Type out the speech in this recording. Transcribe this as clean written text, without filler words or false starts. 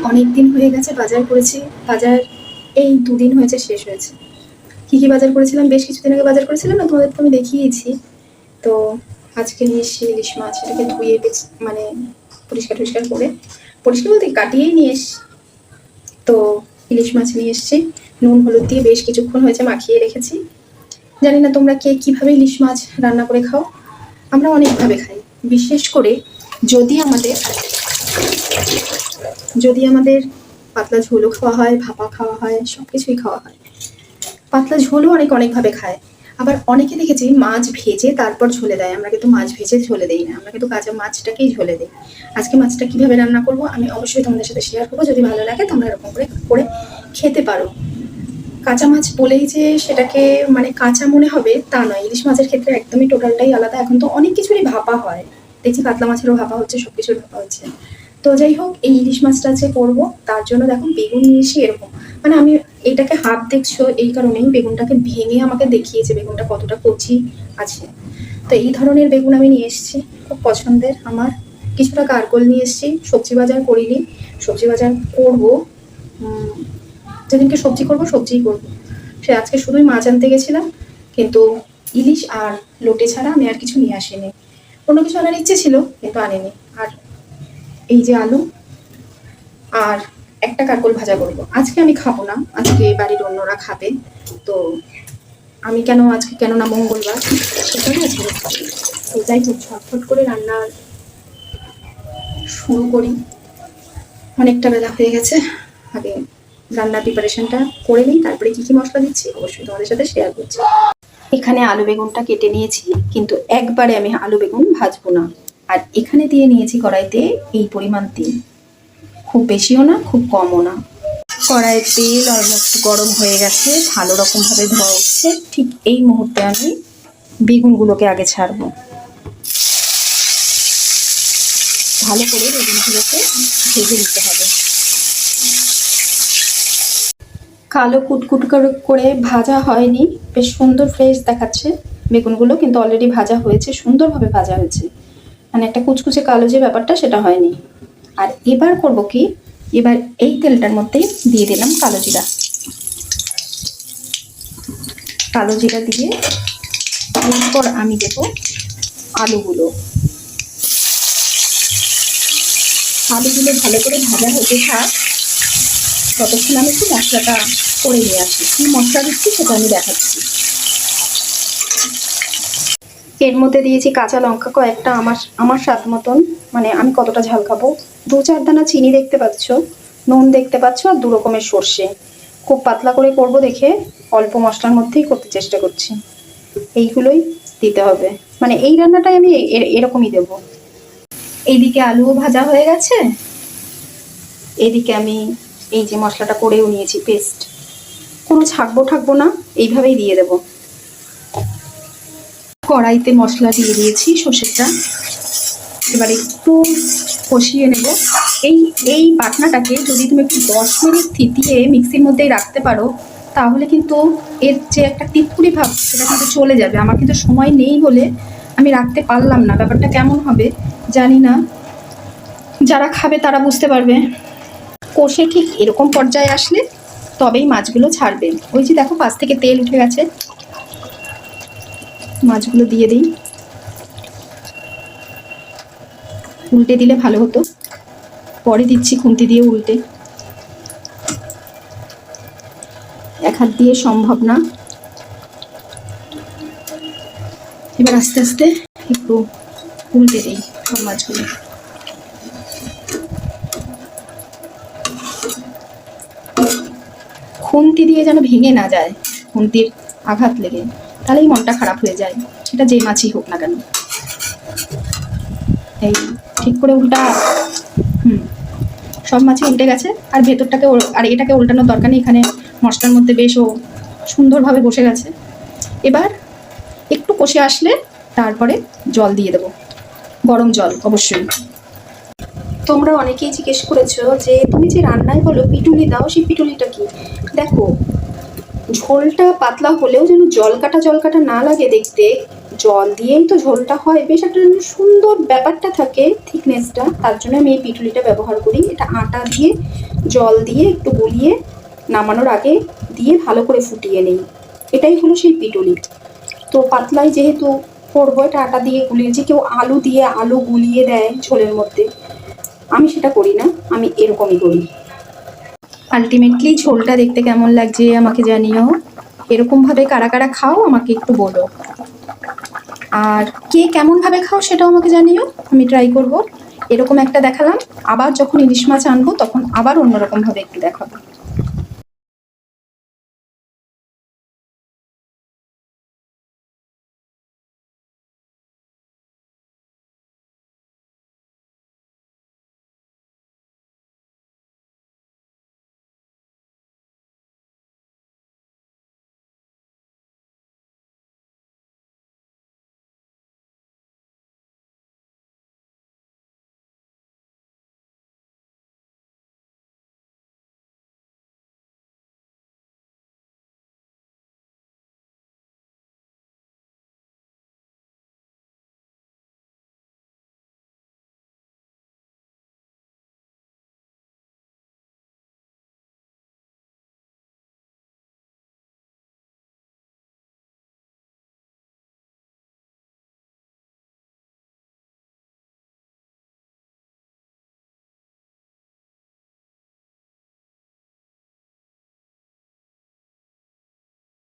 অনেক দিন হয়ে গেছে বাজার করেছি। বাজার এই দুদিন হয়েছে, শেষ হয়েছে। কি কি বাজার করেছিলাম, বেশ কিছুদিন আগে বাজার করেছিলাম না, তোমাদের তো আমি দেখিয়েছি। তো আজকে নিয়ে এসেছি ইলিশ মাছ। এটাকে ধুয়ে মানে পরিষ্কার টরিষ্কার করে, পরিষ্কার বলতে কাটিয়েই নিয়ে এসছি। তো ইলিশ মাছ নিয়ে এসছি, নুন হলুদ দিয়ে বেশ কিছুক্ষণ হয়েছে মাখিয়ে রেখেছি। জানি না তোমরা কে কীভাবে ইলিশ মাছ রান্না করে খাও, আমরা অনেকভাবে খাই। বিশেষ করে যদি আমাদের যদি আমাদের পাতলা ঝোলও খাওয়া হয়, ভাপা খাওয়া হয়, সব কিছুই খাওয়া হয়। পাতলা ঝোলও অনেকভাবে খায়। আবার অনেকে দেখেছি মাছ ভেজে তারপর ঝোলে দেয়। আমরা কিন্তু মাছ ভেজে ঝোলে দিই না, আমরা কিন্তু কাঁচা মাছটাকেই ঝোলে দিই। আজকে মাছটা কিভাবে রান্না করব আমি অবশ্যই তোমাদের সাথে শেয়ার করবো। যদি ভালো লাগে তোমরা এরকম করে করে খেতে পারো। কাঁচা মাছ বলেই যে সেটাকে মানে কাঁচা মনে হবে তা নয়, ইলিশ মাছের ক্ষেত্রে একদমই টোটালটাই আলাদা। এখন তো অনেক কিছুরই ভাপা হয়, দেখছি কাতলা মাছেরও ভাপা হচ্ছে, সব কিছুর ভাপা হচ্ছে। তো যাই হোক, এই ইলিশ মাছটা যে করবো তার জন্য দেখো বেগুন নিয়ে এসে এরকম, মানে আমি এইটাকে হাফ দেখছো এই কারণেই, বেগুনটাকে ভেঙে আমাকে দেখিয়েছে বেগুনটা কতটা কচি আছে। তো এই ধরনের বেগুন আমি নিয়ে এসেছি, খুব পছন্দের আমার। কিছুটা কারকোল নিয়ে এসেছি, সবজি বাজার করিনি, সবজি বাজার করবো। যেদিনকে সবজি করবো সবজিই করবো। সে আজকে শুধুই মাছ আনতে গেছিলাম, কিন্তু ইলিশ আর লোটে ছাড়া আমি আর কিছু নিয়ে আসিনি। অন্য কিছু আনার ইচ্ছে ছিল কিন্তু আনিনি। আর এই যে আলু আর একটা কারকোল ভাজা করবো। আজকে আমি খাবো না, আজকে বাড়ির অন্যরা খাবে। তো আমি আজকে কেন না মঙ্গলবার, সেখানে আজকে খাবো। তো যাই হোক, ঝটফট করে রান্না শুরু করি। অনেকটা বেলা হয়ে গেছে, আগে রান্নার প্রিপারেশনটা করে নিই, তারপরে কি কি মশলা দিচ্ছি অবশ্যই তোমাদের সাথে শেয়ার করছি। এখানে আলু বেগুনটা কেটে নিয়েছি, কিন্তু একবারে আমি আলু বেগুন ভাজবো না। আর এখানে দিয়ে নিয়েছি কড়াইতে এই পরিমাণ তেল, খুব বেশিও না খুব কমও না। কড়াইয়ের তেল অলমোস্ট গরম হয়ে গেছে, ভালো রকমভাবে ধোয়া উঠছে। ঠিক এই মুহূর্তে আমি বেগুনগুলোকে আগে ছাড়বো। ভালো করে বেগুনগুলোকে ভেজে নিতে হবে। কালো কুটকুট করে ভাজা হয়নি, বেশ সুন্দর ফ্রেশ দেখাচ্ছে বেগুনগুলো, কিন্তু অলরেডি ভাজা হয়েছে, সুন্দরভাবে ভাজা হয়েছে। মানে একটা কুচকুচে কালো যে ব্যাপারটা সেটা হয়নি। আর এবার করব কি, এবার এই তেলটার মধ্যেই দিয়ে দিলাম কালো জিরা। কালো জিরা দিয়ে এরপর আমি দেবো আলুগুলো। আলুগুলো ভালো করে ভাজা হতে থাক, ততক্ষণ আমি একটু মশলাটা করে নিয়ে আসি। কী মশলা দিচ্ছি সেটা আমি দেখাচ্ছি। এর মধ্যে দিয়েছি কাঁচা লঙ্কা কয়েকটা, আমার স্বাদ মতন, মানে আমি কতটা ঝাল খাবো। 2-4 দানা চিনি দেখতে পাচ্ছ, নুন দেখতে পাচ্ছ, আর 2 রকমের সর্ষে। খুব পাতলা করে করব দেখে অল্প মশলার মধ্যেই করতে চেষ্টা করছি। এইগুলোই দিতে হবে, মানে এই রান্নাটাই আমি এরকমই দেবো। এইদিকে আলুও ভাজা হয়ে গেছে, এইদিকে আমি এই যে মশলাটা করেও নিয়েছি পেস্ট, কোনো ছাকবো না, এইভাবেই দিয়ে দেবো। কড়াইতে মশলা দিয়ে দিয়েছি সর্ষেটা, এবার একটু কষিয়ে নেব। এই বাটনাটাকে যদি তুমি একটু 10 মিনিট থিতিয়ে মিক্সির মধ্যেই রাখতে পারো, তাহলে কিন্তু এর যে একটা টিটকুরি ভাব সেটা কিন্তু চলে যাবে। আমার কিন্তু সময় নেই বলে আমি রাখতে পারলাম না, ব্যাপারটা কেমন হবে জানি না, যারা খাবে তারা বুঝতে পারবে। কষে ঠিক এরকম পর্যায়ে আসলে তবেই মাছগুলো ছাড়বে। ওই যে দেখো পাশ থেকে তেল উঠে গেছে, মাছগুলো দিয়ে দিই। উল্টে দিলে ভালো হতো, পরে দিচ্ছি খুন্তি দিয়ে উল্টে, এক হাত দিয়ে সম্ভব না। এবার আস্তে আস্তে একটু উল্টে দিই সব মাছগুলো। খুন্তি দিয়ে যেন ভেঙে না যায়, খুন্তির আঘাত লেগে, তাহলেই মনটা খারাপ হয়ে যায়, সেটা যে মাছই হোক না কেন। এই ঠিক করে উল্টা, সব মাছই উল্টে গেছে। আর ভেতরটাকে আর এটাকে উল্টানোর দরকার নেই, এখানে মশলার মধ্যে বেশও সুন্দরভাবে বসে গেছে। এবার একটু কষে আসলে তারপরে জল দিয়ে দেবো, গরম জল অবশ্যই। তোমরা অনেকেই জিজ্ঞেস করেছো যে তুমি যে রান্নায় বলো পিটুলি দাও, সেই পিটুলিটা কি। দেখো, ঝোলটা পাতলা হলেও যেন জল কাটা না লাগে দেখতে, জল দিয়েই তো ঝোলটা হয়, বেশ একটা সুন্দর ব্যাপারটা থাকে থিকনেসটা। তার জন্য আমি এই পিটুলিটা ব্যবহার করি। এটা আটা দিয়ে জল দিয়ে একটু গুলিয়ে নামানোর আগে দিয়ে ভালো করে ফুটিয়ে নিই। এটাই হলো সেই পিটুলি। তো পাতলাই যেহেতু করবো, এটা আটা দিয়ে গুলিয়ে, যে কেউ আলু দিয়ে আলু গুলিয়ে দেয় ঝোলের মধ্যে, আমি সেটা করি না, আমি এরকমই করি। আলটিমেটলি ঝোলটা দেখতে কেমন লাগছে আমাকে জানিও। এরকমভাবে কারা কারা খাও আমাকে একটু বলো, আর কে কেমনভাবে খাও সেটাও আমাকে জানিও, আমি ট্রাই করব। এরকম একটা দেখালাম, আবার যখন ইলিশ মাছ আনবো তখন আবার অন্যরকমভাবে একটু দেখাবো।